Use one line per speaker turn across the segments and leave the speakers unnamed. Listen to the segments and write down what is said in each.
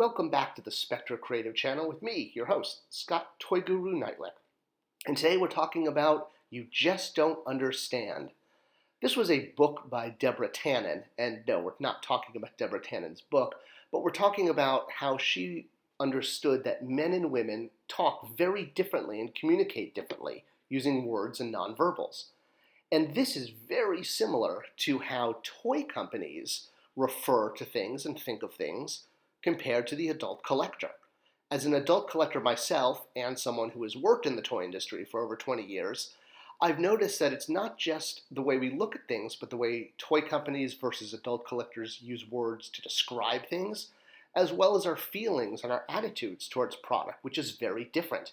Welcome back to the Spectre Creative Channel with me, your host, Scott ToyGuru Neitlich. And today we're talking about You Just Don't Understand. This was a book by Deborah Tannen, and no, we're not talking about Deborah Tannen's book, but we're talking about how she understood that men and women talk very differently and communicate differently using words and nonverbals. And this is very similar to how toy companies refer to things and think of things compared to the adult collector. As an adult collector myself, and someone who has worked in the toy industry for over 20 years, I've noticed that it's not just the way we look at things, but the way toy companies versus adult collectors use words to describe things, as well as our feelings and our attitudes towards product, which is very different.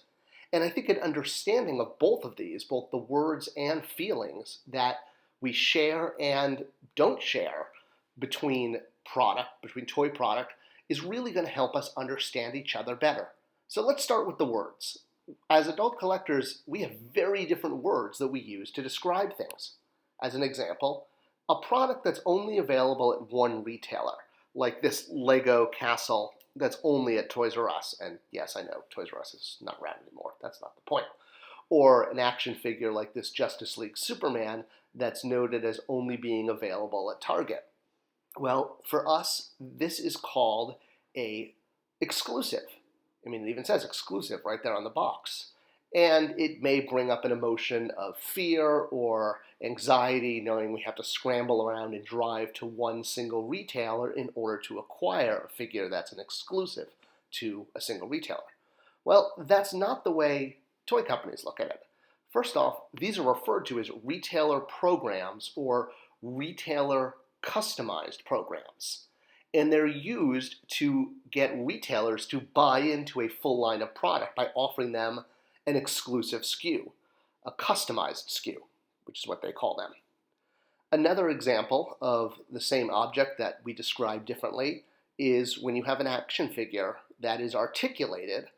And I think an understanding of both of these, both the words and feelings that we share and don't share between toy product, is really going to help us understand each other better. So let's start with the words. As adult collectors, we have very different words that we use to describe things. As an example, a product that's only available at one retailer, like this Lego castle that's only at Toys R Us, and yes, I know Toys R Us is not around anymore, that's not the point. Or an action figure like this Justice League Superman that's noted as only being available at Target. Well, for us, this is called a exclusive. I mean, it even says exclusive right there on the box. And it may bring up an emotion of fear or anxiety, knowing we have to scramble around and drive to one single retailer in order to acquire a figure that's an exclusive to a single retailer. Well, that's not the way toy companies look at it. First off, these are referred to as retailer programs or retailer customized programs. And they're used to get retailers to buy into a full line of product by offering them an exclusive SKU, a customized SKU, which is what they call them. Another example of the same object that we describe differently is when you have an action figure that is articulated,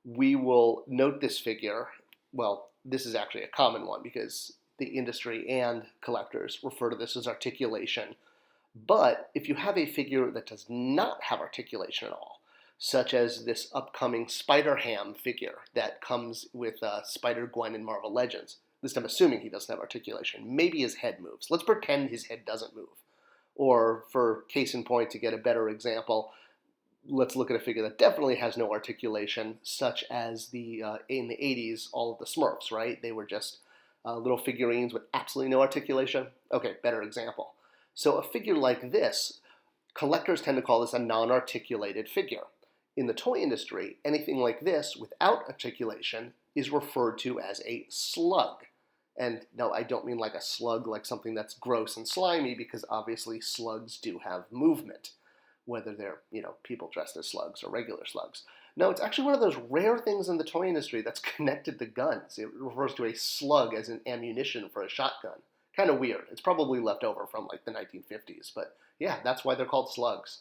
we will note this figure. Well, this is actually a common one because the industry and collectors refer to this as articulation. But if you have a figure that does not have articulation at all, such as this upcoming Spider-Ham figure that comes with Spider-Gwen in Marvel Legends, at least I'm assuming he doesn't have articulation. Maybe his head moves. Let's pretend his head doesn't move. Or for case in point, to get a better example, let's look at a figure that definitely has no articulation, such as in the 80s, all of the Smurfs, right? They were just little figurines with absolutely no articulation. Okay, better example. So a figure like this, collectors tend to call this a non-articulated figure. In the toy industry, anything like this without articulation is referred to as a slug. And no, I don't mean like a slug, like something that's gross and slimy, because obviously slugs do have movement, whether they're, people dressed as slugs or regular slugs. No, it's actually one of those rare things in the toy industry that's connected to guns. It refers to a slug as an ammunition for a shotgun. Kind of weird. It's probably left over from like the 1950s, but yeah, that's why they're called slugs.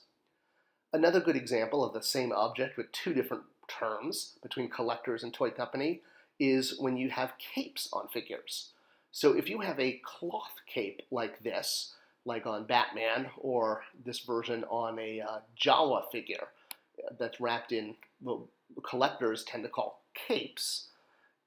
Another good example of the same object with two different terms between collectors and toy company is when you have capes on figures. So if you have a cloth cape like this, like on Batman, or this version on a Jawa figure that's wrapped in what collectors tend to call capes,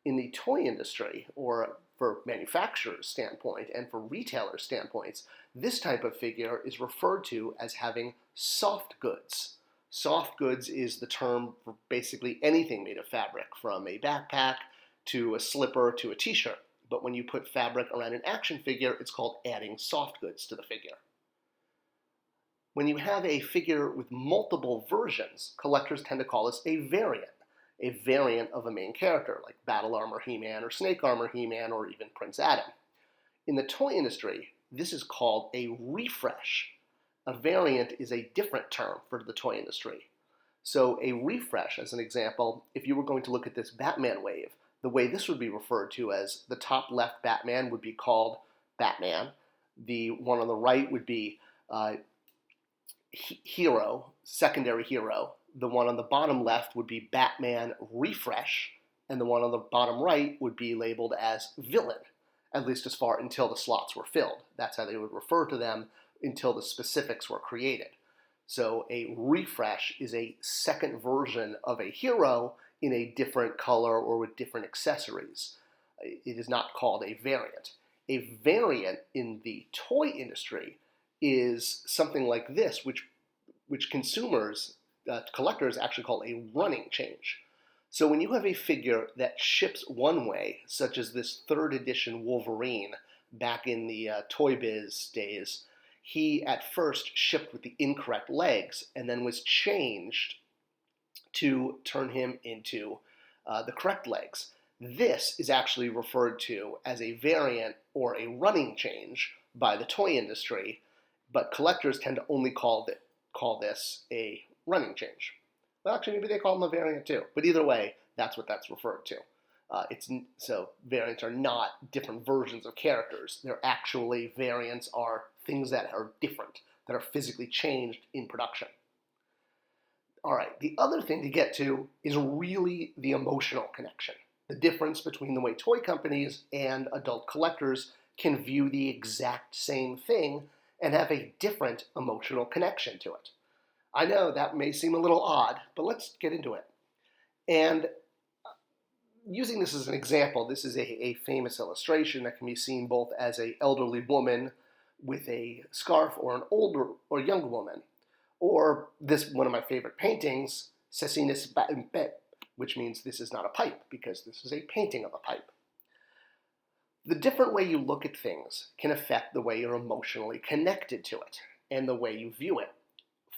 in the toy industry, or for manufacturers' standpoint and for retailers' standpoints, this type of figure is referred to as having soft goods. Soft goods is the term for basically anything made of fabric, from a backpack to a slipper to a t-shirt. But when you put fabric around an action figure, it's called adding soft goods to the figure. When you have a figure with multiple versions, collectors tend to call this a variant of a main character, like Battle Armor He-Man or Snake Armor He-Man or even Prince Adam. In the toy industry, this is called a refresh. A variant is a different term for the toy industry. So a refresh, as an example, if you were going to look at this Batman wave, the way this would be referred to as the top left Batman would be called Batman. The one on the right would be Hero, secondary hero. The one on the bottom left would be Batman Refresh, and the one on the bottom right would be labeled as Villain, at least as far until the slots were filled. That's how they would refer to them until the specifics were created. So a refresh is a second version of a hero in a different color or with different accessories. It is not called a variant. A variant in the toy industry is something like this, which consumers, collectors actually call a running change. So when you have a figure that ships one way, such as this third edition Wolverine back in the Toy Biz days, he at first shipped with the incorrect legs and then was changed to turn him into the correct legs. This is actually referred to as a variant or a running change by the toy industry, but collectors tend to only call this a running change. Well, actually, maybe they call them a variant too. But either way, that's what that's referred to. So variants are not different versions of characters. They're actually variants are things that are different, that are physically changed in production. All right, the other thing to get to is really the emotional connection. The difference between the way toy companies and adult collectors can view the exact same thing and have a different emotional connection to it. I know that may seem a little odd, but let's get into it. And using this as an example, this is a famous illustration that can be seen both as an elderly woman with a scarf or an older or young woman. Or this, one of my favorite paintings, Ceci n'est pas une pipe, which means this is not a pipe, because this is a painting of a pipe. The different way you look at things can affect the way you're emotionally connected to it and the way you view it.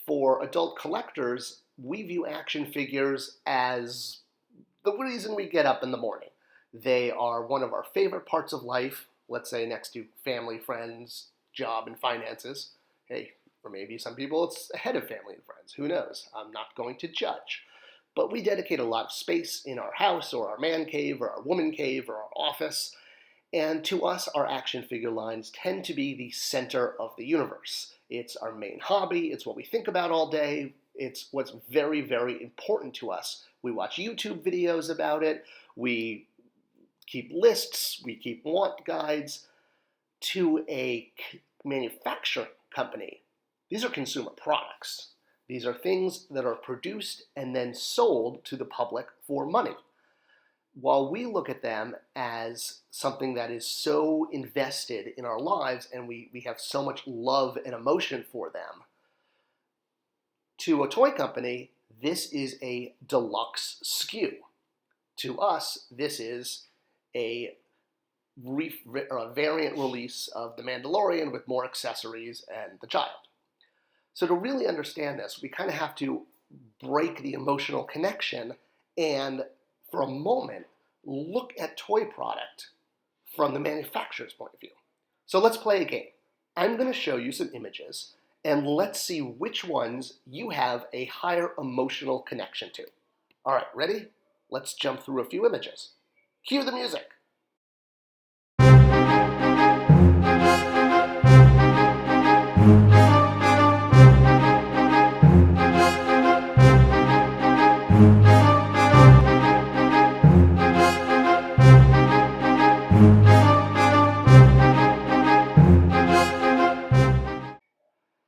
For adult collectors, we view action figures as the reason we get up in the morning. They are one of our favorite parts of life, let's say next to family, friends, job, and finances. Hey, for maybe some people it's ahead of family and friends. Who knows? I'm not going to judge. But we dedicate a lot of space in our house or our man cave or our woman cave or our office. And to us, our action figure lines tend to be the center of the universe. It's our main hobby. It's what we think about all day. It's what's very, very important to us. We watch YouTube videos about it. We keep lists. We keep want guides. To a manufacturing company, these are consumer products. These are things that are produced and then sold to the public for money. While we look at them as something that is so invested in our lives and we have so much love and emotion for them, to a toy company, this is a deluxe SKU. To us, this is a variant release of The Mandalorian with more accessories and the child. So to really understand this, we kind of have to break the emotional connection and, for a moment, look at toy product from the manufacturer's point of view. So let's play a game. I'm going to show you some images, and let's see which ones you have a higher emotional connection to. All right, ready? Let's jump through a few images. Cue the music.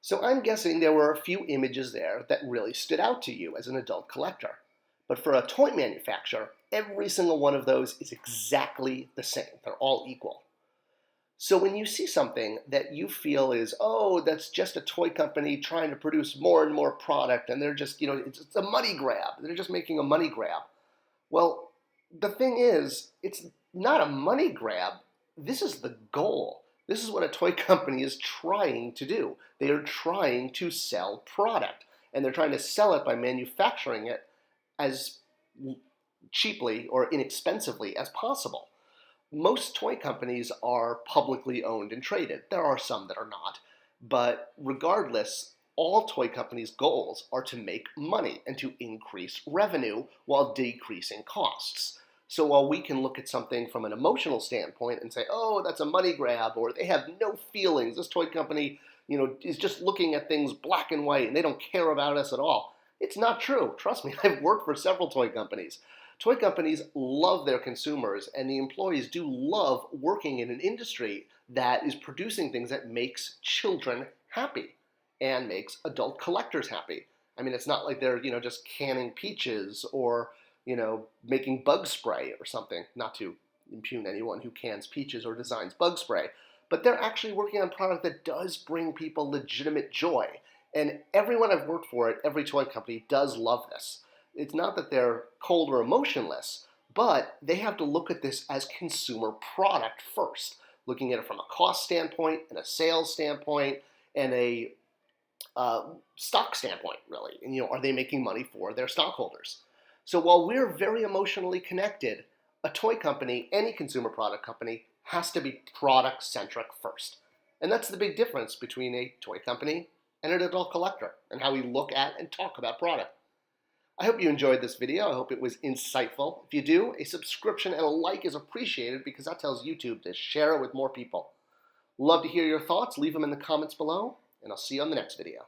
So I'm guessing there were a few images there that really stood out to you as an adult collector. But for a toy manufacturer, every single one of those is exactly the same. They're all equal. So when you see something that you feel is, oh, that's just a toy company trying to produce more and more product, and they're just, it's a money grab. They're just making a money grab. Well, the thing is, it's not a money grab. This is the goal. This is what a toy company is trying to do. They are trying to sell product, and they're trying to sell it by manufacturing it as cheaply or inexpensively as possible. Most toy companies are publicly owned and traded. There are some that are not, but regardless, all toy companies' goals are to make money and to increase revenue while decreasing costs. So while we can look at something from an emotional standpoint and say, oh, that's a money grab, or they have no feelings, this toy company, is just looking at things black and white and they don't care about us at all. It's not true. Trust me, I've worked for several toy companies. Toy companies love their consumers, and the employees do love working in an industry that is producing things that makes children happy. and makes adult collectors happy. I mean, it's not like they're, just canning peaches or, making bug spray or something, not to impugn anyone who cans peaches or designs bug spray, but they're actually working on a product that does bring people legitimate joy. And everyone I've worked for at every toy company does love this. It's not that they're cold or emotionless, but they have to look at this as consumer product first, looking at it from a cost standpoint and a sales standpoint and a stock standpoint, really. And, are they making money for their stockholders? So while we're very emotionally connected, a toy company, any consumer product company, has to be product-centric first. And that's the big difference between a toy company and an adult collector and how we look at and talk about product. I hope you enjoyed this video. I hope it was insightful. If you do, a subscription and a like is appreciated because that tells YouTube to share it with more people. Love to hear your thoughts. Leave them in the comments below, and I'll see you on the next video.